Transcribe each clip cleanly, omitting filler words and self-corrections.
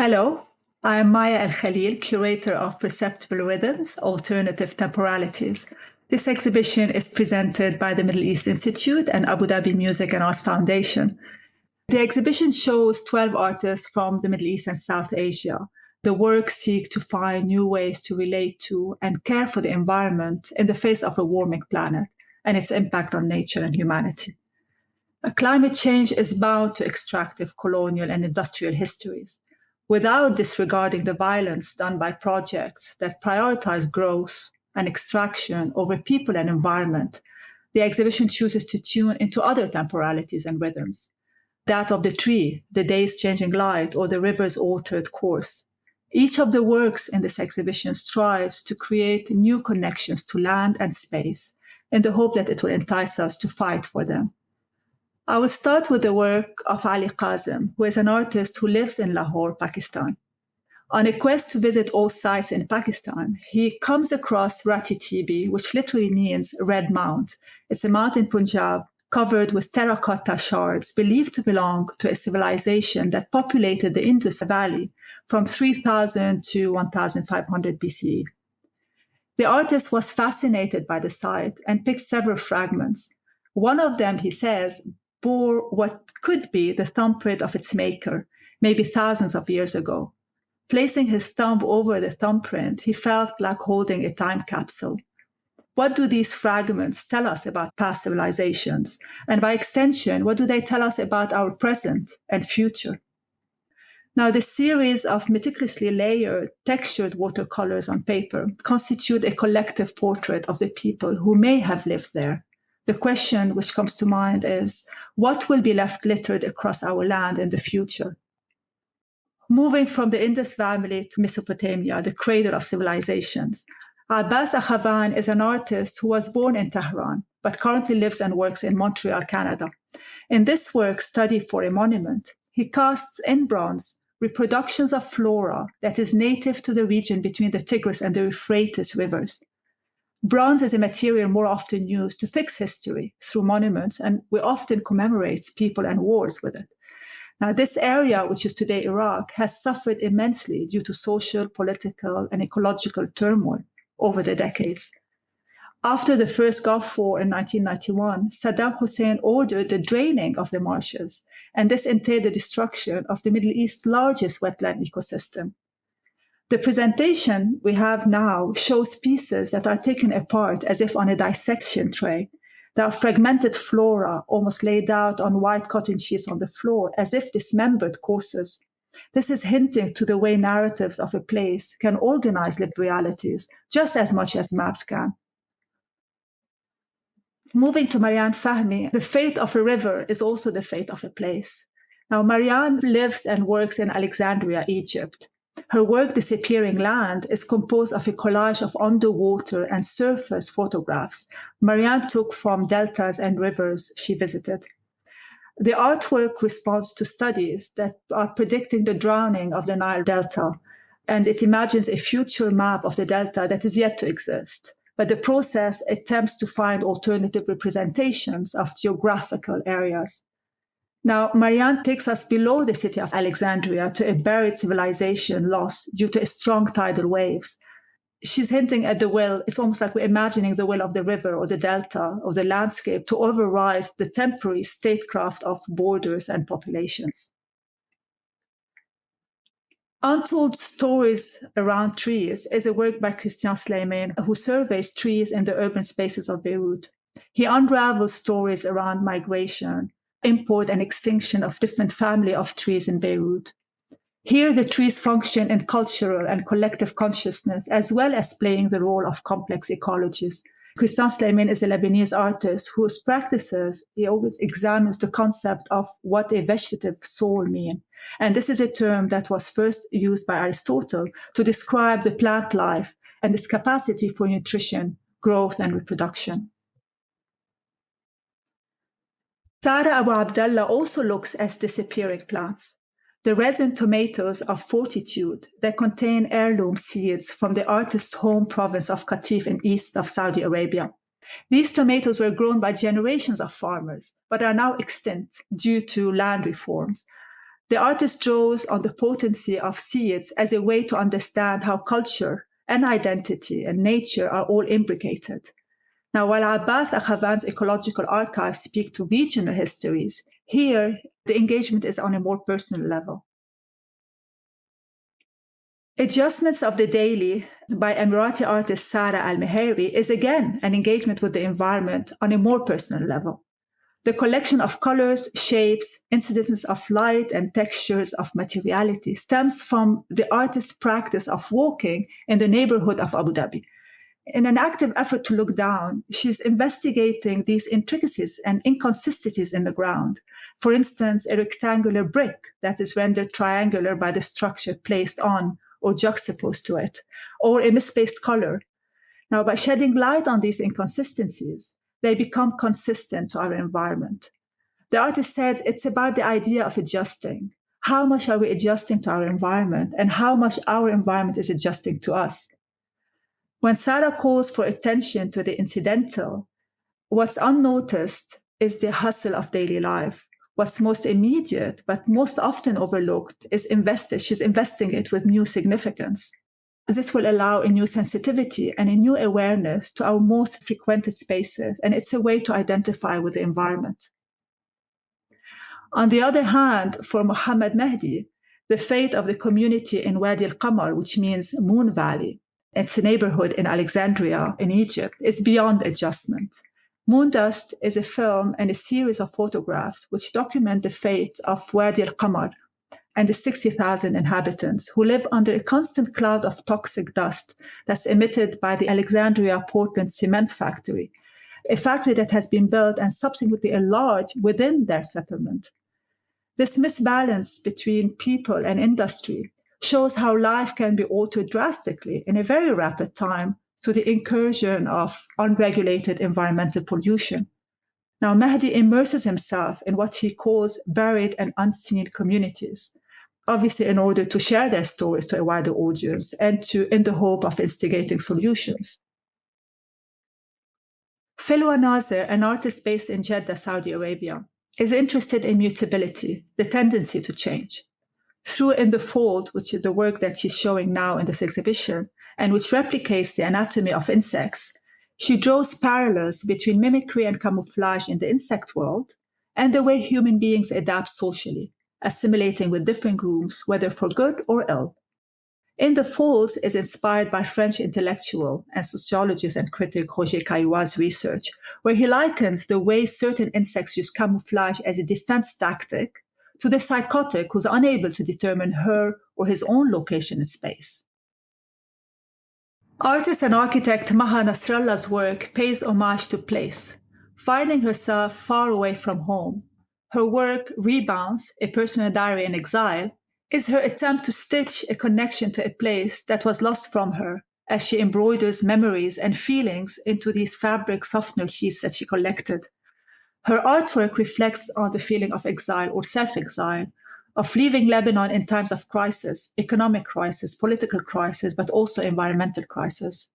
Hello, I am Maya Al Khalil, curator of Perceptible Rhythms, Alternative Temporalities. This exhibition is presented by the Middle East Institute and Abu Dhabi Music and Arts Foundation. The exhibition shows 12 artists from the Middle East and South Asia. The works seek to find new ways to relate to and care for the environment in the face of a warming planet and its impact on nature and humanity. Climate change is bound to extractive, colonial, and industrial histories. Without disregarding the violence done by projects that prioritize growth and extraction over people and environment, the exhibition chooses to tune into other temporalities and rhythms. That of the tree, the day's changing light, or the river's altered course. Each of the works in this exhibition strives to create new connections to land and space in the hope that it will entice us to fight for them. I will start with the work of Ali Qazem, who is an artist who lives in Lahore, Pakistan. On a quest to visit all sites in Pakistan, he comes across Rati Tibi, which literally means red mount. It's a mount in Punjab covered with terracotta shards believed to belong to a civilization that populated the Indus Valley from 3000 to 1500 BCE. The artist was fascinated by the site and picked several fragments. One of them, he says, bore what could be the thumbprint of its maker, maybe thousands of years ago. Placing his thumb over the thumbprint, he felt like holding a time capsule. What do these fragments tell us about past civilizations? And by extension, what do they tell us about our present and future? Now, this series of meticulously layered, textured watercolors on paper constitute a collective portrait of the people who may have lived there. The question which comes to mind is, what will be left littered across our land in the future? Moving from the Indus Valley to Mesopotamia, the cradle of civilizations, Abbas Akhavan is an artist who was born in Tehran, but currently lives and works in Montreal, Canada. In this work, Study for a Monument, he casts in bronze reproductions of flora that is native to the region between the Tigris and the Euphrates rivers. Bronze is a material more often used to fix history through monuments, and we often commemorate people and wars with it. Now, this area, which is today Iraq, has suffered immensely due to social, political, and ecological turmoil over the decades. After the first Gulf War in 1991, Saddam Hussein ordered the draining of the marshes, and this entailed the destruction of the Middle East's largest wetland ecosystem. The presentation we have now shows pieces that are taken apart as if on a dissection tray. There are fragmented flora almost laid out on white cotton sheets on the floor as if dismembered courses. This is hinting to the way narratives of a place can organize lived realities just as much as maps can. Moving to Marianne Fahmy, the fate of a river is also the fate of a place. Now, Marianne lives and works in Alexandria, Egypt. Her work, Disappearing Land, is composed of a collage of underwater and surface photographs Marianne took from deltas and rivers she visited. The artwork responds to studies that are predicting the drowning of the Nile Delta, and it imagines a future map of the Delta that is yet to exist. But the process attempts to find alternative representations of geographical areas. Now, Marianne takes us below the city of Alexandria to a buried civilization lost due to strong tidal waves. She's hinting at the will, it's almost like we're imagining the will of the river or the delta or the landscape to override the temporary statecraft of borders and populations. Untold Stories Around Trees is a work by Christian Sleiman, who surveys trees in the urban spaces of Beirut. He unravels stories around migration, import and extinction of different family of trees in Beirut. Here, the trees function in cultural and collective consciousness, as well as playing the role of complex ecologies. Christian Sleiman is a Lebanese artist whose practices, he always examines the concept of what a vegetative soul means. And this is a term that was first used by Aristotle to describe the plant life and its capacity for nutrition, growth, and reproduction. Sara Abu Abdallah also looks at disappearing plants. The resin tomatoes of Fortitude that contain heirloom seeds from the artist's home province of Qatif in east of Saudi Arabia. These tomatoes were grown by generations of farmers, but are now extinct due to land reforms. The artist draws on the potency of seeds as a way to understand how culture and identity and nature are all imbricated. Now, while Abbas Akhavan's ecological archives speak to regional histories, here the engagement is on a more personal level. Adjustments of the Daily by Emirati artist Sara Al-Meheri is again an engagement with the environment on a more personal level. The collection of colors, shapes, incidences of light, and textures of materiality stems from the artist's practice of walking in the neighborhood of Abu Dhabi. In an active effort to look down, she's investigating these intricacies and inconsistencies in the ground. For instance, a rectangular brick that is rendered triangular by the structure placed on or juxtaposed to it, or a misplaced color. Now, by shedding light on these inconsistencies, they become consistent to our environment. The artist said it's about the idea of adjusting. How much are we adjusting to our environment, and how much our environment is adjusting to us? When Sarah calls for attention to the incidental, what's unnoticed is the hustle of daily life. What's most immediate, but most often overlooked, is she's investing it with new significance. This will allow a new sensitivity and a new awareness to our most frequented spaces, and it's a way to identify with the environment. On the other hand, for Muhammad Mahdi, the fate of the community in Wadi al-Qamar, which means Moon Valley, it's a neighborhood in Alexandria in Egypt, is beyond adjustment. Moondust is a film and a series of photographs which document the fate of Wadi al-Qamar and the 60,000 inhabitants who live under a constant cloud of toxic dust that's emitted by the Alexandria Portland cement factory, a factory that has been built and subsequently enlarged within their settlement. This misbalance between people and industry shows how life can be altered drastically in a very rapid time through the incursion of unregulated environmental pollution. Now, Mahdi immerses himself in what he calls buried and unseen communities, obviously in order to share their stories to a wider audience and in the hope of instigating solutions. Filwa Nazir, an artist based in Jeddah, Saudi Arabia, is interested in mutability, the tendency to change. Through In the Fold, which is the work that she's showing now in this exhibition, and which replicates the anatomy of insects, she draws parallels between mimicry and camouflage in the insect world and the way human beings adapt socially, assimilating with different groups, whether for good or ill. In the Folds is inspired by French intellectual and sociologist and critic Roger Caillois's research, where he likens the way certain insects use camouflage as a defense tactic to the psychotic who's unable to determine her or his own location in space. Artist and architect Maha Nasrallah's work pays homage to place. Finding herself far away from home, her work Rebounds, a personal diary in exile, is her attempt to stitch a connection to a place that was lost from her as she embroiders memories and feelings into these fabric softener sheets that she collected. Her artwork reflects on the feeling of exile or self-exile, of leaving Lebanon in times of crisis, economic crisis, political crisis, but also environmental crisis.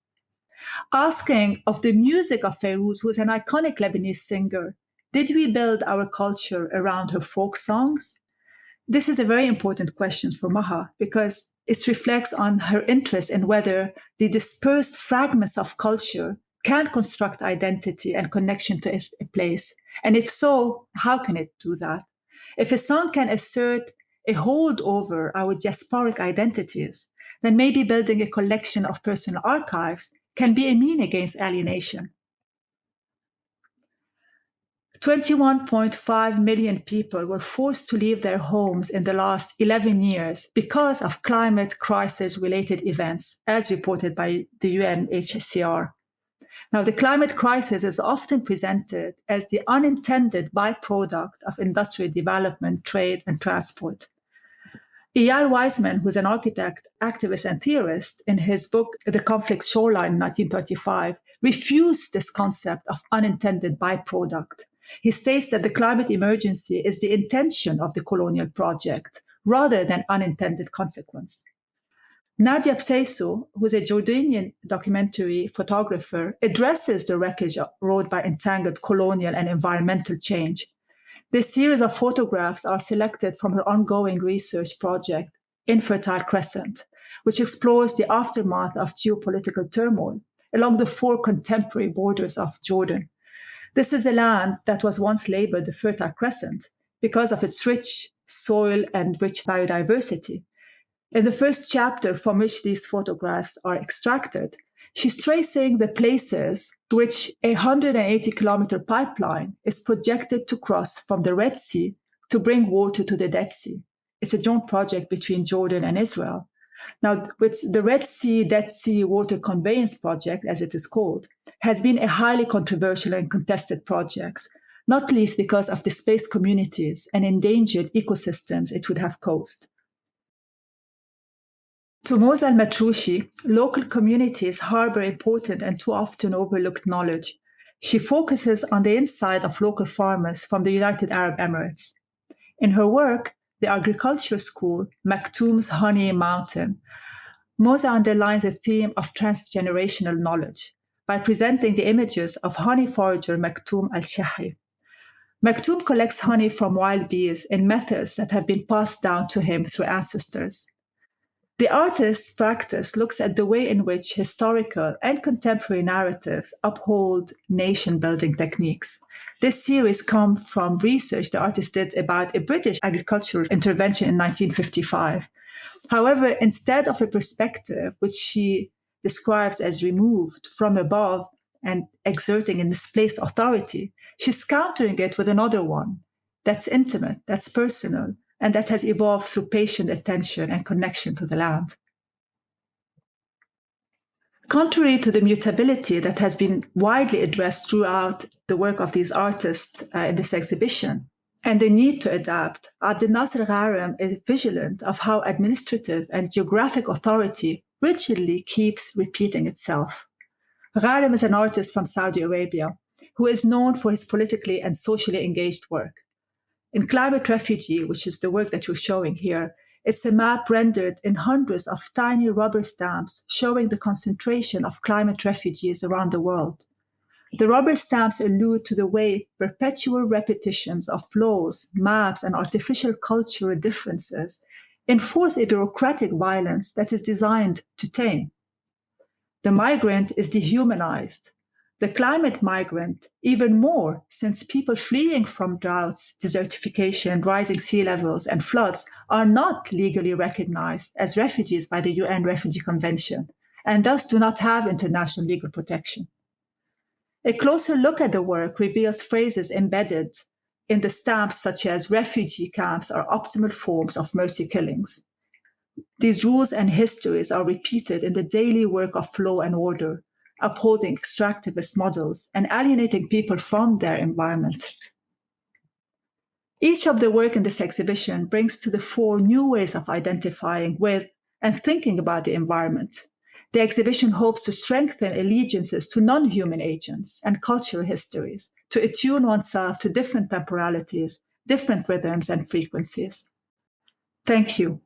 Asking of the music of Fayrouz, who is an iconic Lebanese singer, did we build our culture around her folk songs? This is a very important question for Maha because it reflects on her interest in whether the dispersed fragments of culture can construct identity and connection to a place. And if so, how can it do that? If a song can assert a hold over our diasporic identities, then maybe building a collection of personal archives can be a mean against alienation. 21.5 million people were forced to leave their homes in the last 11 years because of climate crisis-related events, as reported by the UNHCR. Now, the climate crisis is often presented as the unintended byproduct of industrial development, trade, and transport. Eyal Weizman, who's an architect, activist, and theorist, in his book, The Conflict Shoreline in 1935, refused this concept of unintended byproduct. He states that the climate emergency is the intention of the colonial project rather than unintended consequence. Nadia Pseiso, who's a Jordanian documentary photographer, addresses the wreckage wrought by entangled colonial and environmental change. This series of photographs are selected from her ongoing research project, Infertile Crescent, which explores the aftermath of geopolitical turmoil along the four contemporary borders of Jordan. This is a land that was once labeled the Fertile Crescent because of its rich soil and rich biodiversity. In the first chapter from which these photographs are extracted, she's tracing the places which a 180-kilometer pipeline is projected to cross from the Red Sea to bring water to the Dead Sea. It's a joint project between Jordan and Israel. Now, with the Red Sea, Dead Sea Water Conveyance Project, as it is called, has been a highly controversial and contested project, not least because of displaced communities and endangered ecosystems it would have caused. To Moza al-Matrushi, local communities harbor important and too often overlooked knowledge. She focuses on the insight of local farmers from the United Arab Emirates. In her work, The Agriculture School, Maktoum's Honey Mountain, Moza underlines the theme of transgenerational knowledge by presenting the images of honey forager Maktoum al-Shahi. Maktoum collects honey from wild bees in methods that have been passed down to him through ancestors. The artist's practice looks at the way in which historical and contemporary narratives uphold nation-building techniques. This series comes from research the artist did about a British agricultural intervention in 1955. However, instead of a perspective which she describes as removed from above and exerting a misplaced authority, she's countering it with another one that's intimate, that's personal, and that has evolved through patient attention and connection to the land. Contrary to the mutability that has been widely addressed throughout the work of these artists in this exhibition, and the need to adapt, Abdel Nasser Gharem is vigilant of how administrative and geographic authority rigidly keeps repeating itself. Gharem is an artist from Saudi Arabia who is known for his politically and socially engaged work. In Climate Refugee, which is the work that you're showing here, it's a map rendered in hundreds of tiny rubber stamps showing the concentration of climate refugees around the world. The rubber stamps allude to the way perpetual repetitions of laws, maps, and artificial cultural differences enforce a bureaucratic violence that is designed to tame. The migrant is dehumanized. The climate migrant, even more, since people fleeing from droughts, desertification, rising sea levels, and floods are not legally recognized as refugees by the UN Refugee Convention, and thus do not have international legal protection. A closer look at the work reveals phrases embedded in the stamps such as refugee camps are optimal forms of mercy killings. These rules and histories are repeated in the daily work of law and order, upholding extractivist models and alienating people from their environment. Each of the work in this exhibition brings to the fore new ways of identifying with and thinking about the environment. The exhibition hopes to strengthen allegiances to non-human agents and cultural histories, to attune oneself to different temporalities, different rhythms and frequencies. Thank you.